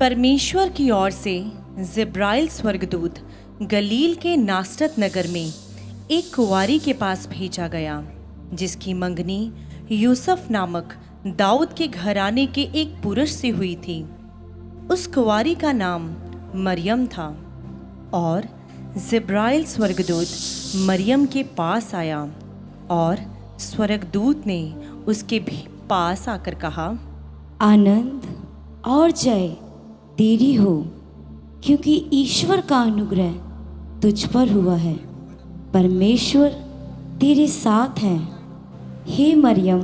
परमेश्वर की ओर से जिब्राइल स्वर्गदूत गलील के नासरत नगर में एक कुंवारी के पास भेजा गया, जिसकी मंगनी यूसुफ नामक दाऊद के घराने के एक पुरुष से हुई थी। उस कुंवारी का नाम मरियम था। और जिब्राइल स्वर्गदूत मरियम के पास आया और स्वर्गदूत ने उसके पास आकर कहा, आनंद और जय तेरी हो, क्योंकि ईश्वर का अनुग्रह तुझ पर हुआ है। परमेश्वर तेरे साथ है। हे मरियम,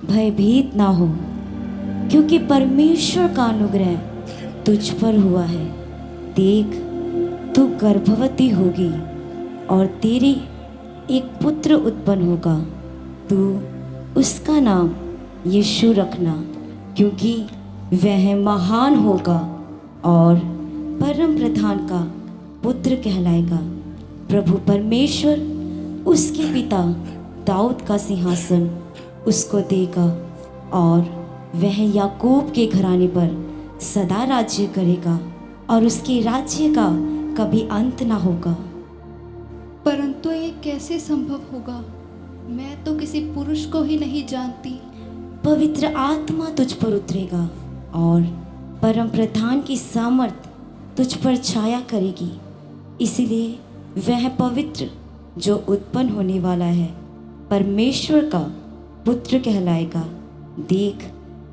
भयभीत ना हो, क्योंकि परमेश्वर का अनुग्रह तुझ पर हुआ है। देख, तू गर्भवती होगी और तेरे एक पुत्र उत्पन्न होगा। तू उसका नाम यीशु रखना, क्योंकि वह महान होगा और परम प्रधान का पुत्र कहलाएगा। प्रभु परमेश्वर उसके पिता दाऊद का सिंहासन उसको देगा और वह याकूब के घराने पर सदा राज्य करेगा और उसके राज्य का कभी अंत ना होगा। परंतु ये कैसे संभव होगा? मैं तो किसी पुरुष को ही नहीं जानती। पवित्र आत्मा तुझ पर उतरेगा और परम प्रधान की सामर्थ तुझ पर छाया करेगी। इसलिए वह पवित्र जो उत्पन्न होने वाला है परमेश्वर का पुत्र कहलाएगा। देख,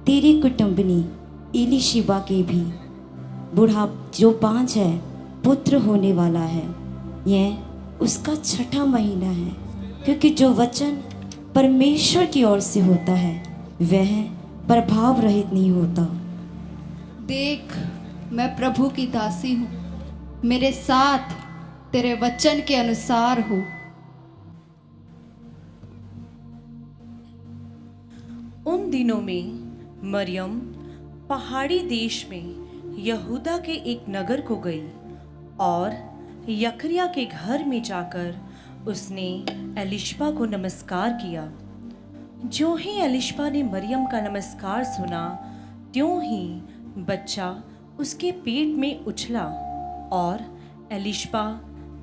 तेरी कुटुंबनी इलीशिबा के भी बूढ़ा जो 5 है पुत्र होने वाला है। यह उसका 6ठा महीना है, क्योंकि जो वचन परमेश्वर की ओर से होता है वह प्रभाव रहित नहीं होता। देख, मैं प्रभु की दासी हूँ, मेरे साथ तेरे वचन के अनुसार हो। उन दिनों में मरियम पहाड़ी देश में यहूदा के एक नगर को गई और यकरिया के घर में जाकर उसने एलिशबा को नमस्कार किया। जो ही एलिशबा ने मरियम का नमस्कार सुना, त्यों ही बच्चा उसके पेट में उछला और एलिशबा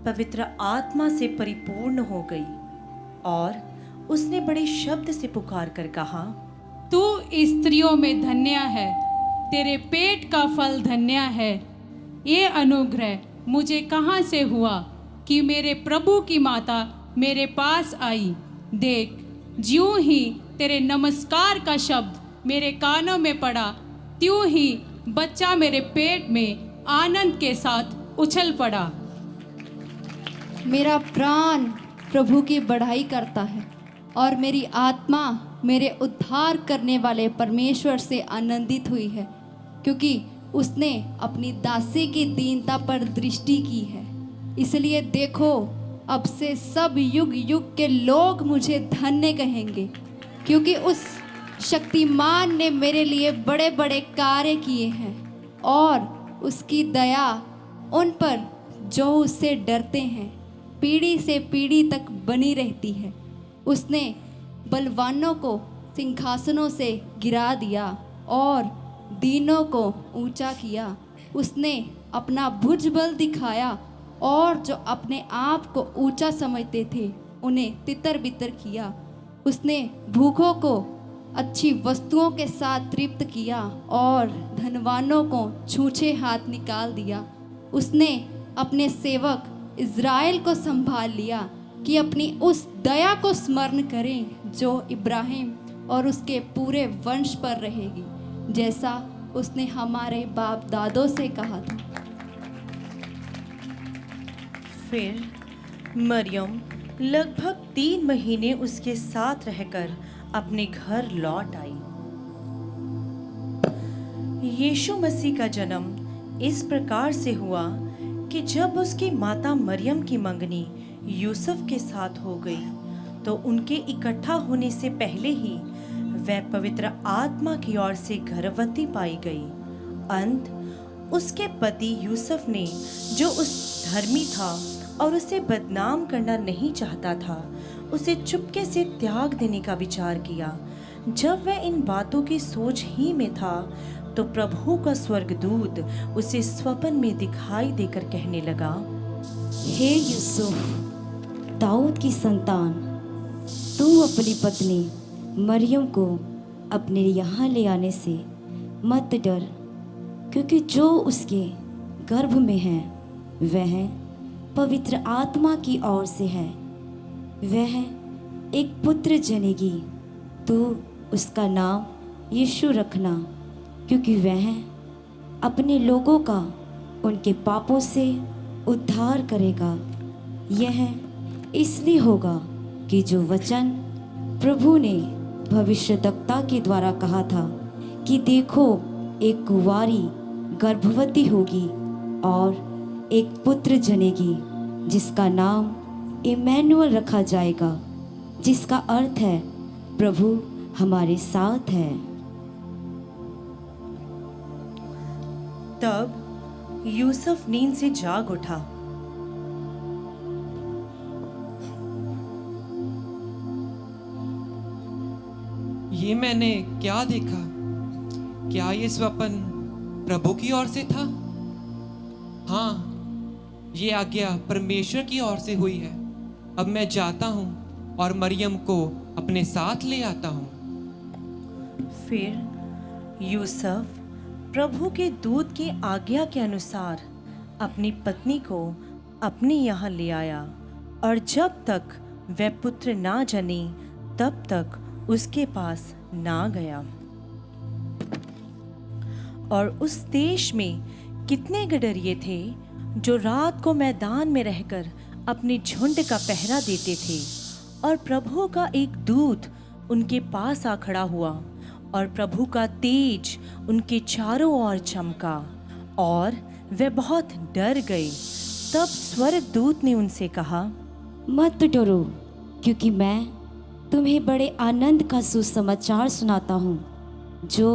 पवित्र आत्मा से परिपूर्ण हो गई और उसने बड़े शब्द से पुकार कर कहा, तू स्त्रियों में धन्य है, तेरे पेट का फल धन्य है। ये अनुग्रह मुझे कहाँ से हुआ कि मेरे प्रभु की माता मेरे पास आई? देख, ज्यों ही तेरे नमस्कार का शब्द मेरे कानों में पड़ा, त्यों ही बच्चा मेरे पेट में आनंद के साथ उछल पड़ा। मेरा प्राण प्रभु की बढ़ाई करता है और मेरी आत्मा मेरे उद्धार करने वाले परमेश्वर से आनंदित हुई है, क्योंकि उसने अपनी दासी की दीनता पर दृष्टि की है। इसलिए देखो, अब से सब युग युग के लोग मुझे धन्य कहेंगे, क्योंकि उस शक्तिमान ने मेरे लिए बड़े बड़े कार्य किए हैं और उसकी दया उन पर जो उससे डरते हैं पीढ़ी से पीढ़ी तक बनी रहती है। उसने बलवानों को सिंहासनों से गिरा दिया और दीनों को ऊंचा किया। उसने अपना भुजबल दिखाया और जो अपने आप को ऊंचा समझते थे उन्हें तितर बितर किया। उसने भूखों को अच्छी वस्तुओं के साथ तृप्त किया और धनवानों को छूछे हाथ निकाल दिया। उसने अपने सेवक इज़राइल को संभाल लिया कि अपनी उस दया को स्मरण करें जो इब्राहिम और उसके पूरे वंश पर रहेगी, जैसा उसने हमारे बाप दादों से कहा था। फिर मरियम लगभग 3 महीने उसके साथ रहकर अपने घर लौट आई। यीशु मसीह का जन्म इस प्रकार से हुआ कि जब उसकी माता मरियम की मंगनी यूसुफ के साथ हो गई, तो उनके इकट्ठा होने से पहले ही वह पवित्र आत्मा की ओर से गर्भवती पाई गई। उसके पति यूसुफ ने, जो उस धर्मी था और उसे बदनाम करना नहीं चाहता था, उसे चुपके से त्याग देने का विचार किया। जब वह इन बातों की सोच ही में था, तो प्रभु का स्वर्गदूत उसे स्वप्न में दिखाई देकर कहने लगा, हे यूसुफ, दाऊद की संतान, तू अपनी पत्नी मरियम को अपने यहाँ ले आने से मत डर, क्योंकि जो उसके गर्भ में है वह पवित्र आत्मा की ओर से है। वह एक पुत्र जनेगी, तो उसका नाम यीशु रखना, क्योंकि वह अपने लोगों का उनके पापों से उद्धार करेगा। यह इसलिए होगा कि जो वचन प्रभु ने भविष्यद्वक्ता के द्वारा कहा था कि देखो, एक कुंवारी गर्भवती होगी और एक पुत्र जनेगी, जिसका नाम इमैनुअल रखा जाएगा, जिसका अर्थ है प्रभु हमारे साथ है। तब यूसुफ नींद से जाग उठा। ये मैंने क्या देखा? क्या ये स्वप्न प्रभु की ओर से था? हाँ, ये आज्ञा परमेश्वर की ओर से हुई है। अब मैं जाता हूँ और मरियम को अपने साथ ले आता हूँ। फिर यूसुफ प्रभु के दूत की आज्ञा के अनुसार अपनी पत्नी को अपने यहाँ ले आया, और जब तक वह पुत्र ना जनी तब तक उसके पास ना गया। और उस देश में कितने गडरिये थे जो रात को मैदान में रहकर अपने झुंड का पहरा देते थे, और प्रभु का एक दूत उनके पास आ खड़ा हुआ, और प्रभु का तेज उनके चारों ओर चमका, और वे बहुत डर गए। तब स्वर्गदूत ने उनसे कहा, मत डरो, क्योंकि मैं तुम्हें बड़े आनंद का सुसमाचार सुनाता हूँ, जो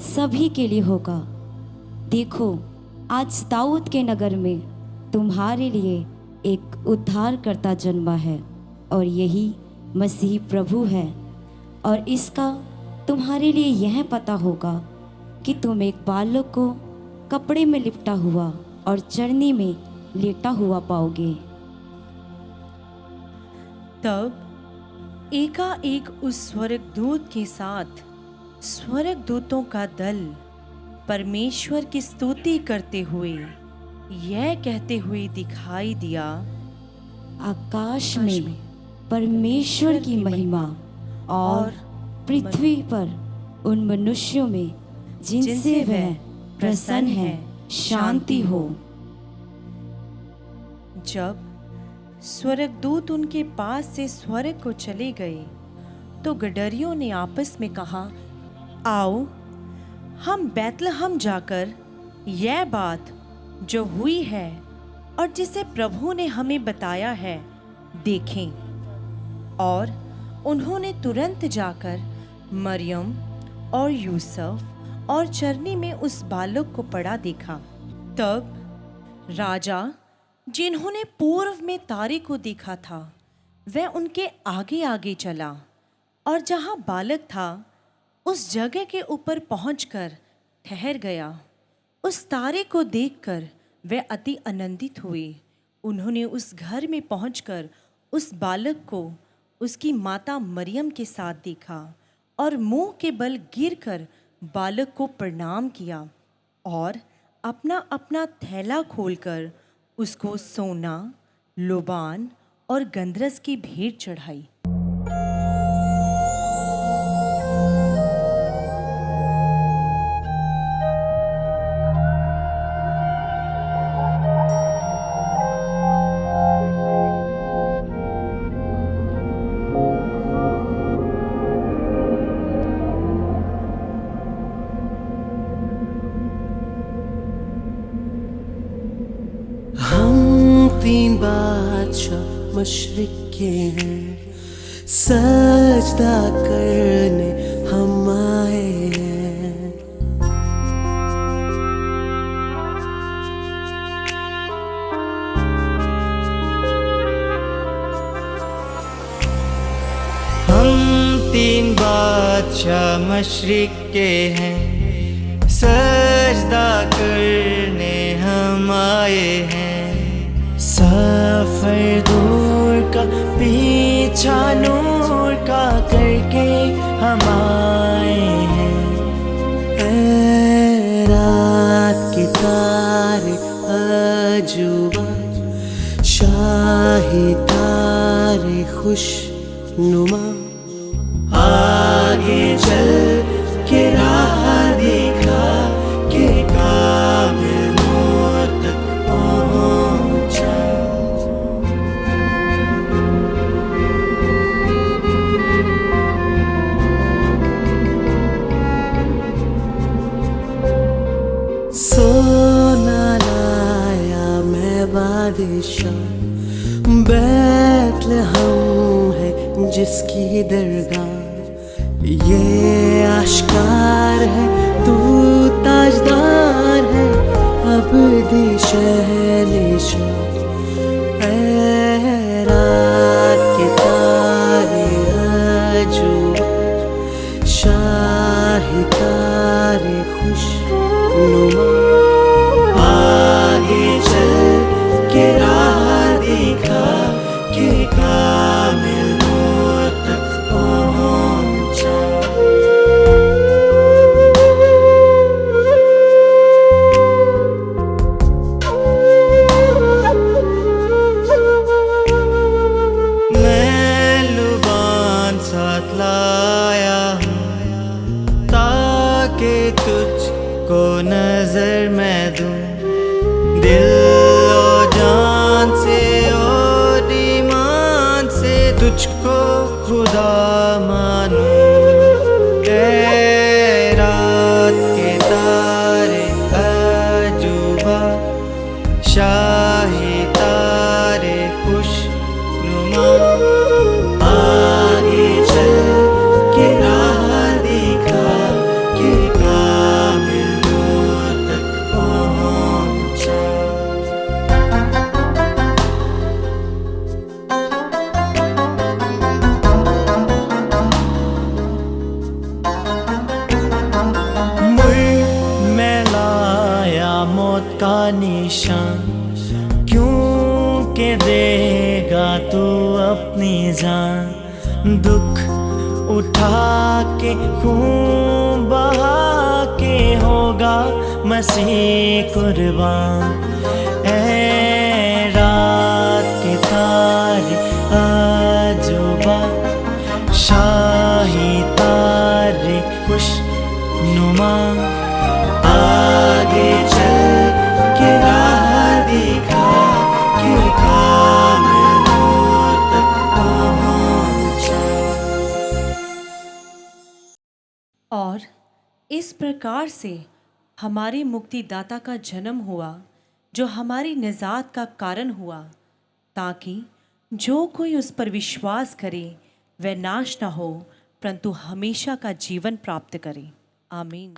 सभी के लिए होगा। देखो, आज दाऊद के नगर में तुम्हारे लिए एक उद्धारकर्ता जन्मा है, और यही मसीह प्रभु है। और इसका तुम्हारे लिए यह पता होगा कि तुम एक बालक को कपड़े में लिपटा हुआ और चरनी में लेटा हुआ पाओगे। तब एकाएक उस स्वर्गदूत के साथ स्वर्गदूतों का दल परमेश्वर की स्तुति करते हुए यह कहते हुए दिखाई दिया, आकाश में परमेश्वर की महिमा, और पृथ्वी पर उन मनुष्यों में जिनसे वह प्रसन्न है, शांति हो। जब स्वर्गदूत उनके पास से स्वर्ग को चले गए, तो गडरियों ने आपस में कहा, आओ हम बैतलहम जाकर यह बात जो हुई है और जिसे प्रभु ने हमें बताया है देखें। और उन्होंने तुरंत जाकर मरियम और यूसुफ और चरनी में उस बालक को पड़ा देखा। तब राजा, जिन्होंने पूर्व में तारे को देखा था, वह उनके आगे आगे चला, और जहाँ बालक था उस जगह के ऊपर पहुंचकर ठहर गया। उस तारे को देखकर वे अति आनंदित हुए। उन्होंने उस घर में पहुंचकर उस बालक को उसकी माता मरियम के साथ देखा, और मुंह के बल गिरकर बालक को प्रणाम किया, और अपना अपना थैला खोलकर उसको सोना, लोबान और गंधरस की भेंट चढ़ाई। तीन बादशाह मशरिक के हैं, सजदा करने हम आए हैं। हम तीन बादशाह मशरिक के हैं, सजदा करने हम आए हैं। सफर दूर का पीछा नूर का करके हम आए हैं। ऐ रात के तारे अजूबा, शाही तारे खुशनुमा, आगे चल के राह दिखा के काबिलों तक पहुंचा। सोना लाया मैं बादशाह, बैतलहम है जिसकी दरगाह। ये आश्कार है तू ताजदार है, अबदी शहंशाह। ऐ रात के तारे अजूबा, शाही तारे खुशनुमा, आगे चल के राह दिखा के काबिलों तक पहुंचा। मैं लुबान साथ लाया हूँ ताकि तुझको नजर मैं दूं। दिल और जान से और ईमान से तुझको खुदा मानूं। ऐ रात के तारे अजूबा, शाही तारे खुशनुमा, आगे चल के राह दिखा के काबिलों तक पहुंचा। मुझ में लाया मौत का निशान, क्यों के देगा तू अपनी जान। दुख उठा के खून बहा के होगा मसीह कुर्बान। ऐ रात के तारे अजूबा, शाही तारे खुशनुमा, आगे चल के राह दिखा के काबिलों तक पहुंचा। और इस प्रकार से हमारे मुक्तिदाता का जन्म हुआ, जो हमारी निजात का कारण हुआ, ताकि जो कोई उस पर विश्वास करे वह नाश न हो परंतु हमेशा का जीवन प्राप्त करे। आमीन।